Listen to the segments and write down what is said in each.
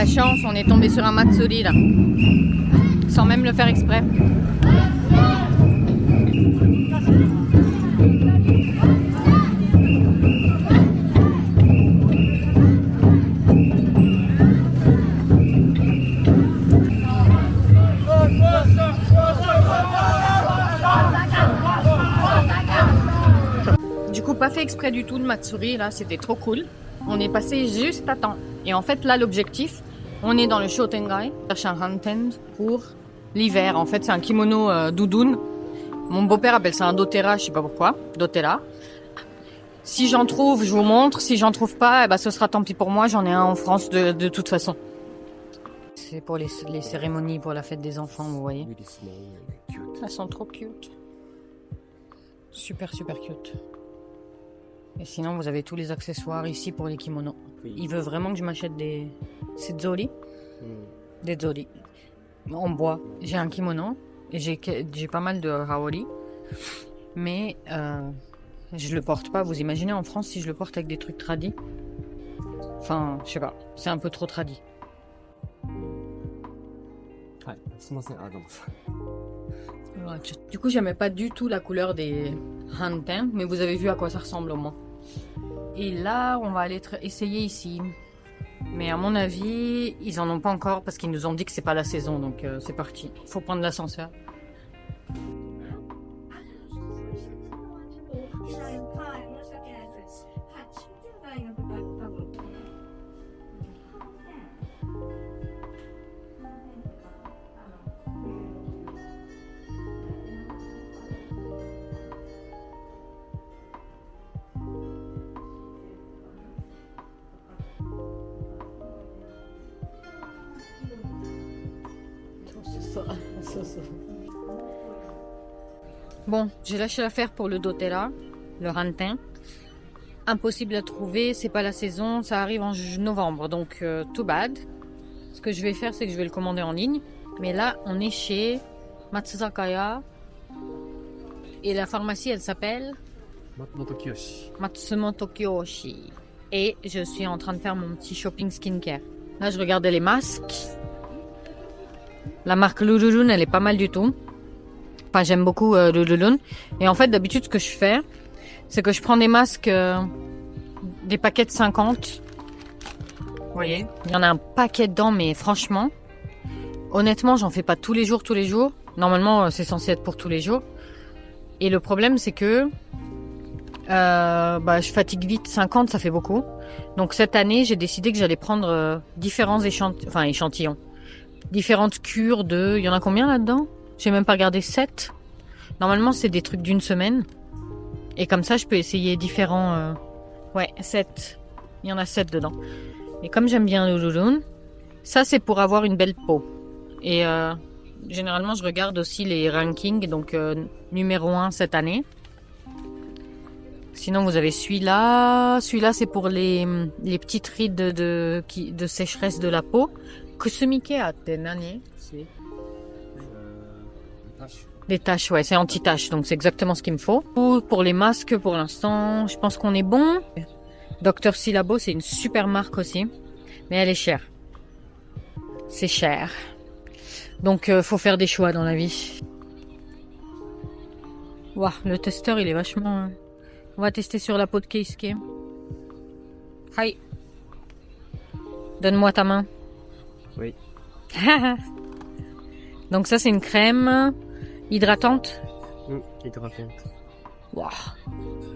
La chance, on est tombé sur un Matsuri là. Sans même le faire exprès. Du coup, pas fait exprès du tout de Matsuri, là, c'était trop cool. On est passé juste à temps. Et en fait, là, l'objectif, on est dans le Shotengai, cherche un hanten pour l'hiver. En fait, c'est un kimono doudoune. Mon beau-père appelle ça un doTERRA, je sais pas pourquoi, doTERRA. Si j'en trouve, je vous montre. Si j'en trouve pas, eh ben, ce sera tant pis pour moi. J'en ai un en France de toute façon. C'est pour les cérémonies, pour la fête des enfants, vous voyez. Elles sont trop cute. Super, super cute. Et sinon, vous avez tous les accessoires ici pour les kimonos. Il veut vraiment que je m'achète des zori. Des zori. En bois. J'ai un kimono. Et j'ai pas mal de haori. Mais je le porte pas. Vous imaginez en France si je le porte avec des trucs tradis? Enfin, je sais pas. C'est un peu trop tradit. Du coup, j'aimais pas du tout la couleur des hanten, mais vous avez vu à quoi ça ressemble au moins. Et là, on va aller essayer ici. Mais à mon avis, ils en ont pas encore parce qu'ils nous ont dit que c'est pas la saison, donc c'est parti. Faut prendre l'ascenseur. Bon, j'ai lâché l'affaire pour le doTERRA, le hanten. Impossible à trouver, c'est pas la saison, ça arrive en novembre, donc too bad. Ce que je vais faire, c'est que je vais le commander en ligne. Mais là, on est chez Matsuzakaya. Et la pharmacie, elle s'appelle Matsumoto Kiyoshi. Et je suis en train de faire mon petit shopping skincare. Là, je regardais les masques. La marque Lululun, elle est pas mal du tout. Enfin, j'aime beaucoup Lululun. Et en fait, d'habitude, ce que je fais, c'est que je prends des masques, des paquets de 50. Vous voyez, il y en a un paquet dedans, mais franchement, honnêtement, j'en fais pas tous les jours. Normalement, c'est censé être pour tous les jours. Et le problème, c'est que je fatigue vite. 50, ça fait beaucoup. Donc cette année, j'ai décidé que j'allais prendre différents échantillons. Différentes cures de... Il y en a combien là-dedans? J'ai même pas regardé. 7. Normalement, c'est des trucs d'une semaine. Et comme ça, je peux essayer différents... 7. Il y en a 7 dedans. Et comme j'aime bien le Lululun, ça, c'est pour avoir une belle peau. Et généralement, je regarde aussi les rankings. Donc, numéro 1 cette année. Sinon, vous avez celui-là. Celui-là, c'est pour les petites rides de sécheresse de la peau. Kusumike atte nani? Les taches, ouais, c'est anti-taches, donc c'est exactement ce qu'il me faut. Pour les masques, pour l'instant, je pense qu'on est bon. Dr. Silabo, c'est une super marque aussi, mais elle est chère. C'est cher. Donc, faut faire des choix dans la vie. Waouh, le testeur, il est vachement... On va tester sur la peau de Keisuke. Hi. Donne-moi ta main. Oui. Donc ça, c'est une crème hydratante. Hydratante. Wow.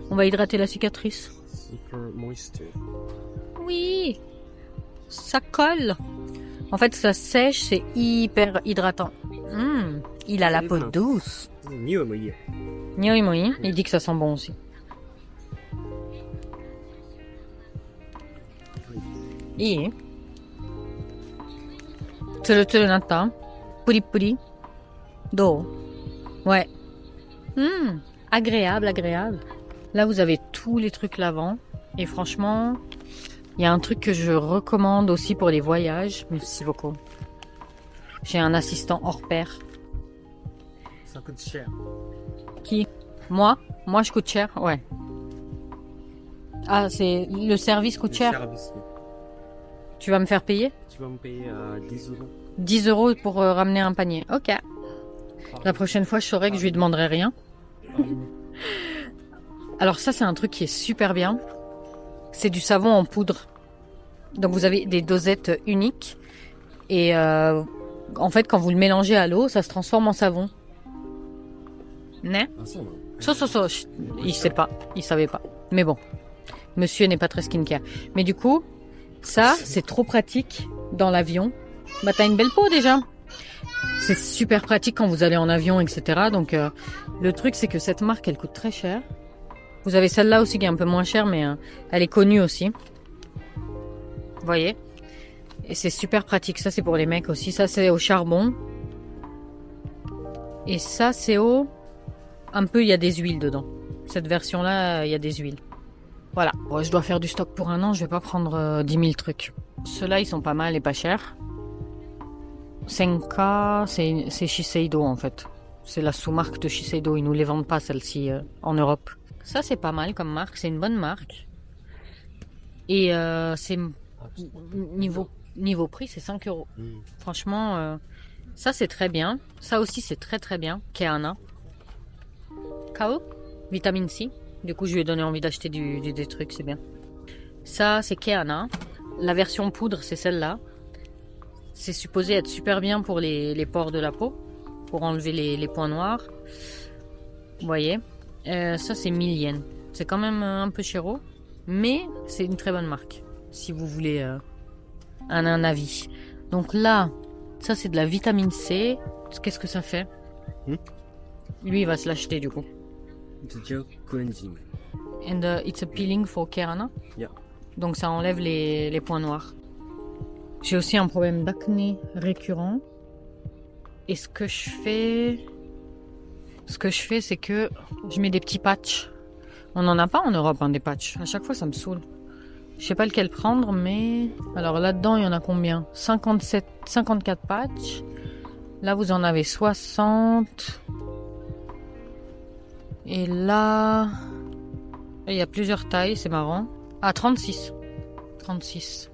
On va hydrater la cicatrice. Super moist. Oui. Ça colle. En fait, ça sèche, c'est hyper hydratant. Il a la peau douce. Nyoi moi. Il dit que ça sent bon aussi. Et tsu naった? Puri puri. Do. Ouais. Agréable. Là, vous avez tous les trucs lavants. Et franchement, il y a un truc que je recommande aussi pour les voyages. Merci beaucoup. J'ai un assistant hors pair. Ça coûte cher. Qui? Moi, je coûte cher, ouais. Ah, c'est le service coûte cher. Service, oui. Tu vas me faire payer? Tu vas me payer 10 euros. 10 euros pour ramener un panier. Ok. La prochaine fois, je saurai que je lui demanderai rien. Alors ça, c'est un truc qui est super bien. C'est du savon en poudre. Donc vous avez des dosettes uniques. Et en fait, quand vous le mélangez à l'eau, ça se transforme en savon. Ne? Il sait pas. Il savait pas. Mais bon. Monsieur n'est pas très skincare. Mais du coup, ça, c'est trop pratique dans l'avion. Bah, t'as une belle peau déjà. C'est super pratique quand vous allez en avion, etc. Donc, le truc, c'est que cette marque, elle coûte très cher. Vous avez celle-là aussi qui est un peu moins chère, mais elle est connue aussi. Vous voyez? Et c'est super pratique. Ça, c'est pour les mecs aussi. Ça, c'est au charbon. Et ça, c'est au... Un peu, il y a des huiles dedans. Cette version-là, il y a des huiles. Voilà. Bon, je dois faire du stock pour un an. Je vais pas prendre 10 000 trucs. Ceux-là, ils sont pas mal et pas chers. Senka, c'est Shiseido en fait. C'est la sous-marque de Shiseido. Ils nous les vendent pas, celle-ci, en Europe. Ça, c'est pas mal comme marque. C'est une bonne marque. Et c'est... Niveau prix, c'est 5 euros. Franchement, ça, c'est très bien. Ça aussi, c'est très très bien. Keana. Kao, vitamine C. Du coup, je lui ai donné envie d'acheter des trucs, c'est bien. Ça, c'est Keana. La version poudre, c'est celle-là. C'est supposé être super bien pour les pores de la peau, pour enlever les points noirs. Vous voyez. Ça, c'est 1000 yens. C'est quand même un peu chéro, mais c'est une très bonne marque. Si vous voulez un avis. Donc là, ça, c'est de la vitamine C. Qu'est-ce que ça fait? Lui, il va se l'acheter du coup. It's a gel cleansing. And it's a peeling for Keana. Yeah. Donc ça enlève les points noirs. J'ai aussi un problème d'acné récurrent. Et ce que je fais, c'est que je mets des petits patchs. On n'en a pas en Europe, des patchs. À chaque fois, ça me saoule. Je sais pas lequel prendre, mais... Alors là-dedans, il y en a combien? 54 patchs. Là, vous en avez 60. Et là... Il y a plusieurs tailles, c'est marrant. Ah, 36. 36.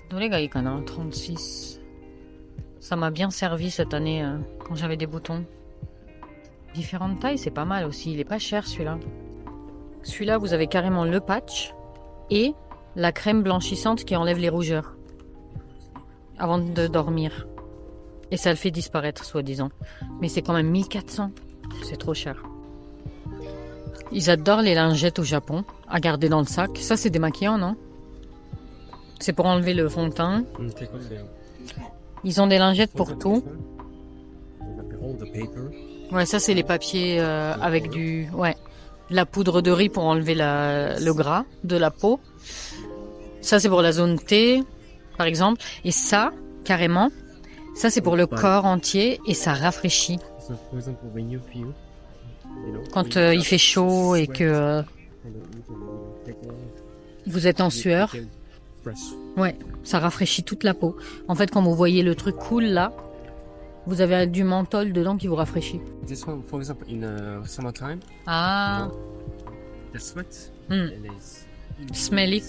36. Ça m'a bien servi cette année quand j'avais des boutons. Différentes tailles, c'est pas mal aussi. Il est pas cher celui-là. Celui-là, vous avez carrément le patch et la crème blanchissante qui enlève les rougeurs avant de dormir. Et ça le fait disparaître, soi-disant. Mais c'est quand même 1400. C'est trop cher. Ils adorent les lingettes au Japon, à garder dans le sac. Ça, c'est démaquillant, non? C'est pour enlever le fond de teint. Ils ont des lingettes pour tout. Ouais, ça, c'est les papiers avec la poudre de riz pour enlever le gras de la peau. Ça, c'est pour la zone T, par exemple. Et ça, carrément, ça, c'est pour le corps entier et ça rafraîchit. Quand il fait chaud et que vous êtes en sueur, ouais, ça rafraîchit toute la peau. En fait, quand vous voyez le truc cool là, vous avez du menthol dedans qui vous rafraîchit. This one, for example, in summertime. Ah. The sweat. Smelly.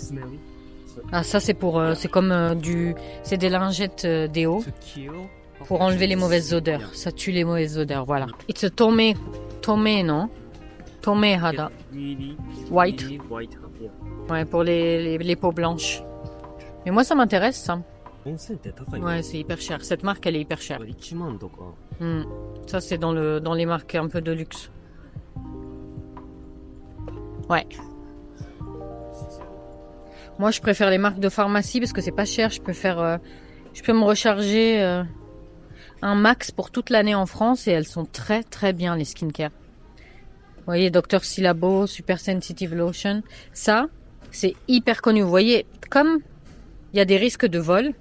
Ah, ça c'est pour, c'est comme c'est des lingettes déo pour enlever les mauvaises odeurs. Ça tue les mauvaises odeurs, voilà. It's a tome, non? Tome hada. White. Ouais, pour les peaux blanches. Mais moi, ça m'intéresse, ça. Ouais, c'est hyper cher. Cette marque, elle est hyper chère. Ça, c'est dans les marques un peu de luxe. Ouais. Moi, je préfère les marques de pharmacie parce que c'est pas cher. Je peux me recharger un max pour toute l'année en France et elles sont très très bien, les skincare. Vous voyez, Dr. Silabo, Super Sensitive Lotion. Ça, c'est hyper connu. Vous voyez, comme il y a des risques de vol,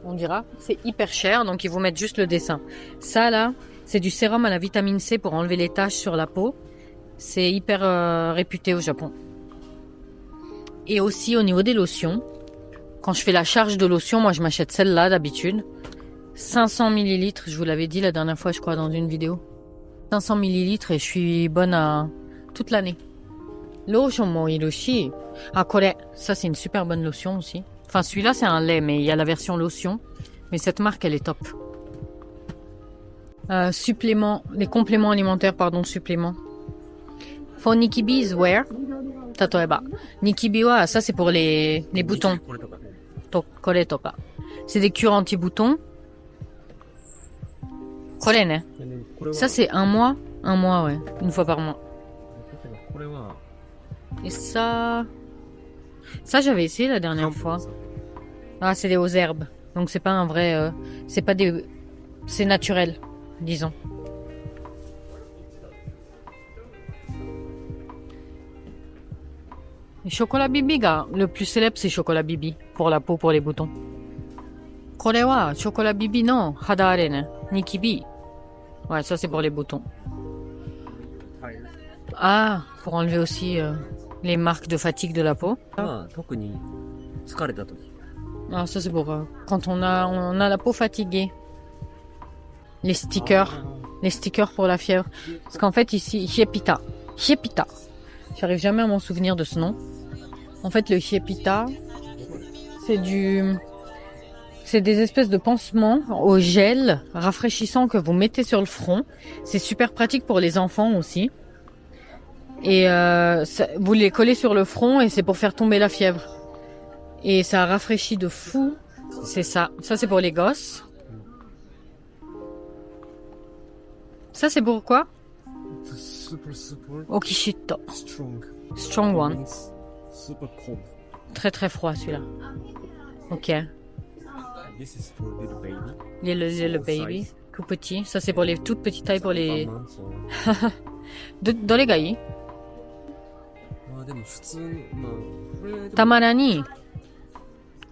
on dira, c'est hyper cher, donc ils vous mettent juste le dessin. Ça, là, c'est du sérum à la vitamine C pour enlever les taches sur la peau. C'est hyper réputé au Japon. Et aussi, au niveau des lotions, quand je fais la charge de lotion, moi, je m'achète celle-là d'habitude. 500 ml, je vous l'avais dit la dernière fois, je crois, dans une vidéo. 500 ml et je suis bonne à toute l'année. Lotion mo irushi. Ah, kore. Ça, c'est une super bonne lotion aussi. Enfin, celui-là, c'est un lait, mais il y a la version lotion. Mais cette marque, elle est top. Suppléments, les compléments alimentaires, pardon, suppléments. For Nikibi is where? Tatoeba. Nikibi wa, ça c'est pour les boutons. これとか。Kore toka. C'est des cures anti-boutons. Kore ne. これは Ça c'est un mois, ouais, une fois par mois. これは Et ça j'avais essayé la dernière fois. Ah, c'est des aux herbes. Donc c'est pas un vrai, c'est pas des, c'est naturel, disons. Et Chocolat Bibi ga, le plus célèbre c'est Chocolat Bibi pour la peau, pour les boutons. Kore wa Chocolat Bibi no hada are ne, Nikibi. Ouais, ça c'est pour les boutons. Ah, pour enlever aussi les marques de fatigue de la peau. まあ特に疲れた時。 Ah, ça c'est pour quand on a la peau fatiguée. Les stickers pour la fièvre. Parce qu'en fait ici, Hiepita. J'arrive jamais à m'en souvenir de ce nom. En fait, le Hiepita, c'est des espèces de pansements au gel rafraîchissant que vous mettez sur le front. C'est super pratique pour les enfants aussi. Et vous les collez sur le front et c'est pour faire tomber la fièvre. Et ça rafraîchit de fou. C'est ça. Ça, c'est pour les gosses. Ça, c'est pour quoi? Super Okishito. strong. Strong one. Means super cold. Très très froid celui-là. Ok. This is for little baby. Le baby. Size. Tout petit. Ça, c'est pour les toutes petites tailles pour les... 3 months or- どれがいい？まあでも普通まあこれたまらに、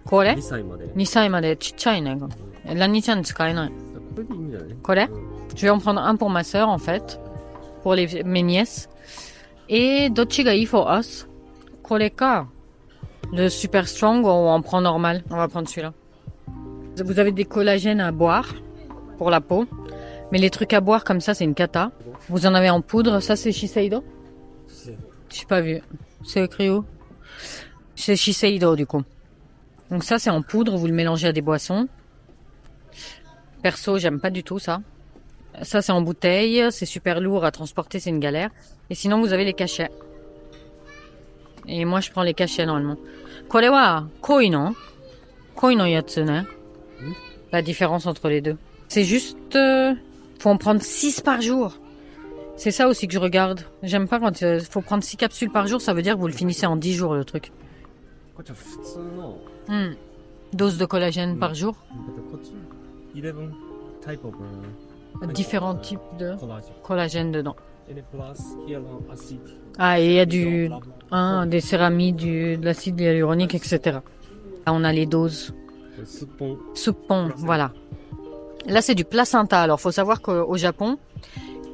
これ2歳まで。 2歳までちっちゃいね。ラニちゃん使えない。これでいいんじゃない？これ？うん Je vais en prendre un pour ma sœur, en fait. Pour mes nièces. Et dochi ga ii for us? Kore ka. Le super strong ou on prend normal? On va prendre celui-là. Vous avez des collagènes à boire. Pour la peau. Mais les trucs à boire comme ça, c'est une cata. Vous en avez en poudre. Ça, c'est Shiseido? J'ai pas vu. C'est écrit où? C'est Shiseido, du coup. Donc ça, c'est en poudre. Vous le mélangez à des boissons. Perso, j'aime pas du tout ça. Ça, c'est en bouteille. C'est super lourd à transporter. C'est une galère. Et sinon, vous avez les cachets. Et moi, je prends les cachets, normalement. Kore wa koi no? Koi no yatsu ne? La différence entre les deux. C'est juste... faut en prendre 6 par jour. C'est ça aussi que je regarde. J'aime pas quand faut prendre 6 capsules par jour. Ça veut dire que vous le finissez en 10 jours, le truc. こっちは普通の Dose de collagène par jour. こっち11 type of Différents types de collagen. collagène dedans. And plus hyaluronic acid. Ah, et il y a des céramides, de l'acide hyaluronique, etc. Là, on a les doses. Soupon. Soupon, voilà. Là, c'est du placenta. Alors, faut savoir qu'au Japon,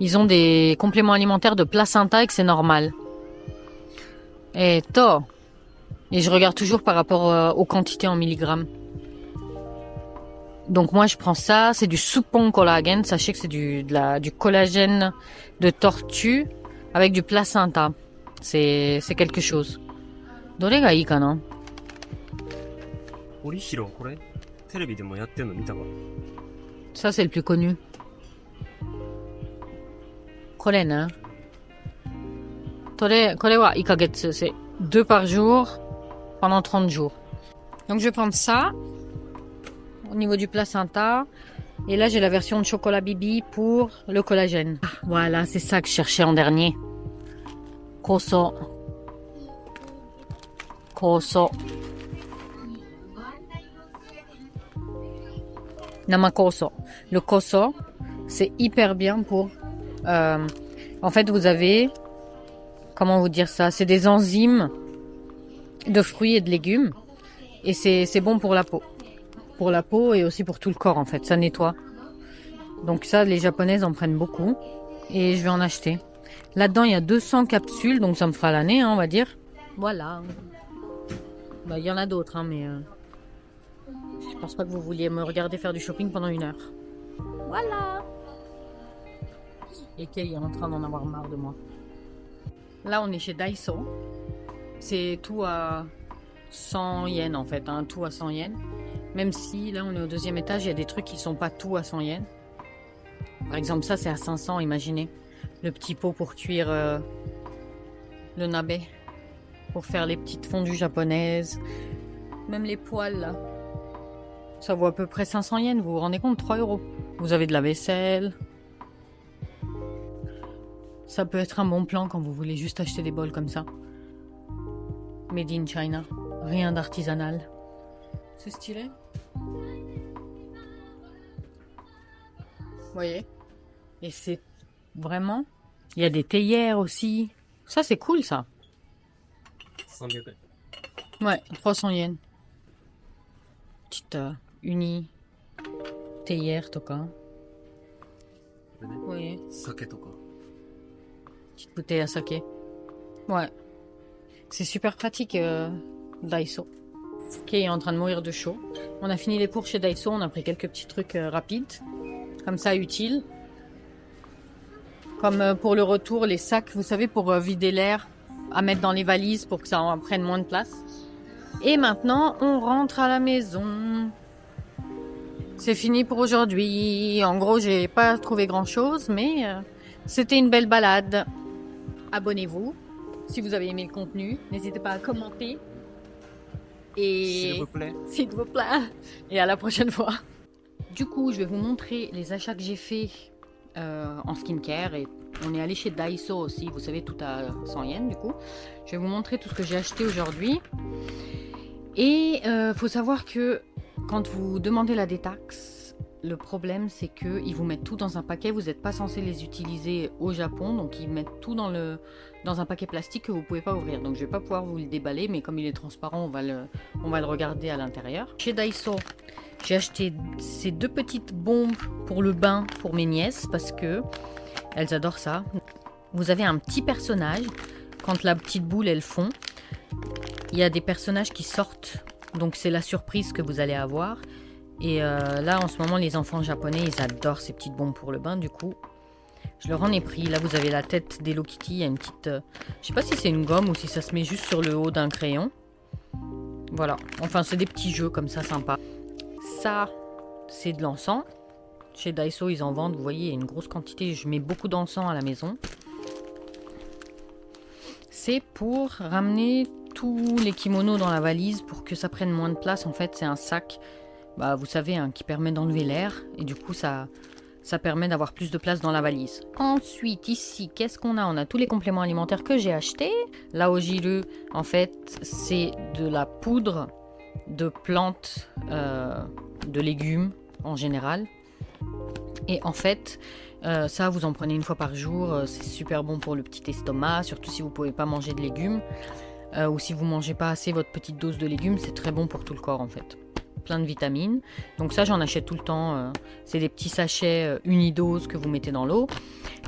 ils ont des compléments alimentaires de placenta et que c'est normal. Et je regarde toujours par rapport aux quantités en milligrammes. Donc moi, je prends ça. C'est du soupon collagène. Sachez que c'est du collagène de tortue avec du placenta. C'est quelque chose. どれがいいかな? 折広これテレビでもやってんの見たわ。 Ça, c'est le plus connu. これね。これは1ヶ月. C'est 2 par jour pendant 30 jours. Donc, je vais prendre ça au niveau du placenta. Et là, j'ai la version de chocolat Bibi pour le collagène. Ah, voilà, c'est ça que je cherchais en dernier. Koso. Namakoso. Le koso, c'est hyper bien pour... en fait, vous avez... Comment vous dire ça? C'est des enzymes de fruits et de légumes. Et c'est bon pour la peau. Pour la peau et aussi pour tout le corps, en fait. Ça nettoie. Donc ça, les Japonaises en prennent beaucoup. Et je vais en acheter. Là-dedans, il y a 200 capsules. Donc ça me fera l'année, hein, on va dire. Voilà. Bah, il y en a d'autres, hein, mais... Je pense pas que vous vouliez me regarder faire du shopping pendant 1 heure. Voilà. Et Kay est en train d'en avoir marre de moi. Là, on est chez Daiso. C'est tout à 100 yens en fait, hein, tout à 100 yens. Même si là on est au deuxième étage, il y a des trucs qui sont pas tout à 100 yens. Par exemple ça c'est à 500, imaginez. Le petit pot pour cuire le nabe, pour faire les petites fondues japonaises. Même les poêles là, ça vaut à peu près 500 yens, vous vous rendez compte, 3 euros. Vous avez de la vaisselle. Ça peut être un bon plan quand vous voulez juste acheter des bols comme ça. Made in China, rien d'artisanal. C'est stylé. Vous voyez? Et c'est vraiment... Il y a des théières aussi. Ça, c'est cool, ça. 300 yens. Ouais, 300 yens. Petite uni théière, toka. これね、Vous voyez? 酒とか。 Petite bouteille à saké. Ouais. C'est super pratique, Daiso. Kei est en train de mourir de chaud. On a fini les cours chez Daiso. On a pris quelques petits trucs rapides. Comme ça, utiles. Comme pour le retour, les sacs, vous savez, pour vider l'air, à mettre dans les valises pour que ça en prenne moins de place. Et maintenant, on rentre à la maison. C'est fini pour aujourd'hui. En gros, j'ai pas trouvé grand-chose, mais c'était une belle balade. Abonnez-vous si vous avez aimé le contenu. N'hésitez pas à commenter. Et S'il vous plaît. s'il vous plaît. Et à la prochaine fois. Du coup, je vais vous montrer les achats que j'ai fait en skincare. Et on est allé chez Daiso aussi. Vous savez, tout à 100 yens du coup. Je vais vous montrer tout ce que j'ai acheté aujourd'hui. Et faut savoir que quand vous demandez la détaxe, le problème c'est qu'ils vous mettent tout dans un paquet. Vous n'êtes pas censé les utiliser au Japon. Donc ils mettent tout dans un paquet plastique que vous ne pouvez pas ouvrir. Donc je ne vais pas pouvoir vous le déballer. Mais comme il est transparent, on va le regarder à l'intérieur. Chez Daiso, j'ai acheté ces deux petites bombes pour le bain pour mes nièces. Parce que elles adorent ça. Vous avez un petit personnage. Quand la petite boule elle fond, il y a des personnages qui sortent. Donc c'est la surprise que vous allez avoir. Et là en ce moment les enfants japonais ils adorent ces petites bombes pour le bain. Du coup je leur en ai pris. Là vous avez la tête d'Hello Kitty. Il y a une petite... je sais pas si c'est une gomme ou si ça se met juste sur le haut d'un crayon. Voilà. Enfin c'est des petits jeux comme ça sympas. Ça c'est de l'encens. Chez Daiso ils en vendent. Vous voyez il y a une grosse quantité. Je mets beaucoup d'encens à la maison. C'est pour ramener tous les kimonos dans la valise pour que ça prenne moins de place. En fait, c'est un sac, vous savez, hein, qui permet d'enlever l'air. Et du coup, ça permet d'avoir plus de place dans la valise. Ensuite, ici, qu'est-ce qu'on a? On a tous les compléments alimentaires que j'ai achetés. Là, au Jiru, en fait, c'est de la poudre de plantes, de légumes en général. Et en fait... ça, vous en prenez une fois par jour. C'est super bon pour le petit estomac, surtout si vous ne pouvez pas manger de légumes. Ou si vous ne mangez pas assez votre petite dose de légumes, c'est très bon pour tout le corps en fait. Plein de vitamines. Donc ça, j'en achète tout le temps. C'est des petits sachets unidoses que vous mettez dans l'eau.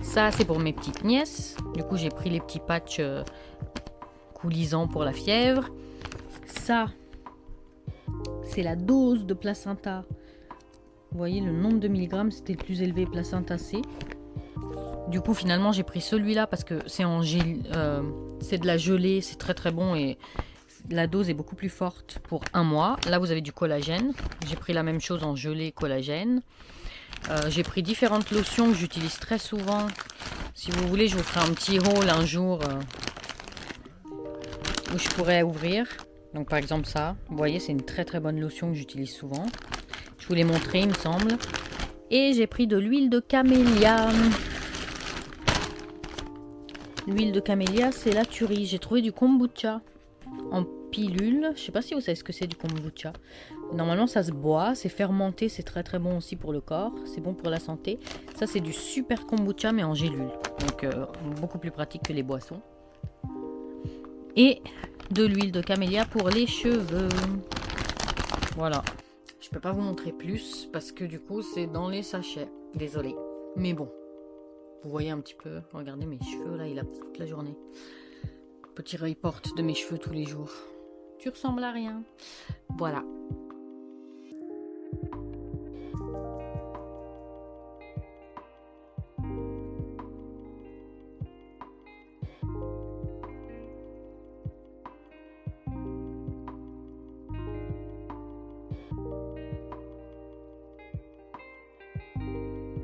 Ça, c'est pour mes petites nièces. Du coup, j'ai pris les petits patchs coulisants pour la fièvre. Ça, c'est la dose de placenta. Vous voyez, le nombre de milligrammes, c'était le plus élevé, placenta C. Du coup, finalement, j'ai pris celui-là parce que c'est en gel, c'est de la gelée, c'est très très bon et la dose est beaucoup plus forte pour 1 mois. Là, vous avez du collagène. J'ai pris la même chose en gelée collagène. J'ai pris différentes lotions que j'utilise très souvent. Si vous voulez, je vous ferai un petit haul un jour où je pourrais ouvrir. Donc, par exemple, ça. Vous voyez, c'est une très très bonne lotion que j'utilise souvent. Je vous l'ai montré, il me semble. Et j'ai pris de l'huile de camélia. L'huile de camélia, c'est la tuerie. J'ai trouvé du kombucha en pilule. Je sais pas si vous savez ce que c'est du kombucha. Normalement, ça se boit. C'est fermenté. C'est très très bon aussi pour le corps. C'est bon pour la santé. Ça, c'est du super kombucha, mais en gélule. Donc, beaucoup plus pratique que les boissons. Et de l'huile de camélia pour les cheveux. Voilà. Je peux pas vous montrer plus parce que du coup c'est dans les sachets. Désolée. Mais bon. Vous voyez un petit peu. Regardez mes cheveux là, il a toute la journée. Petit report de mes cheveux tous les jours. Tu ressembles à rien. Voilà.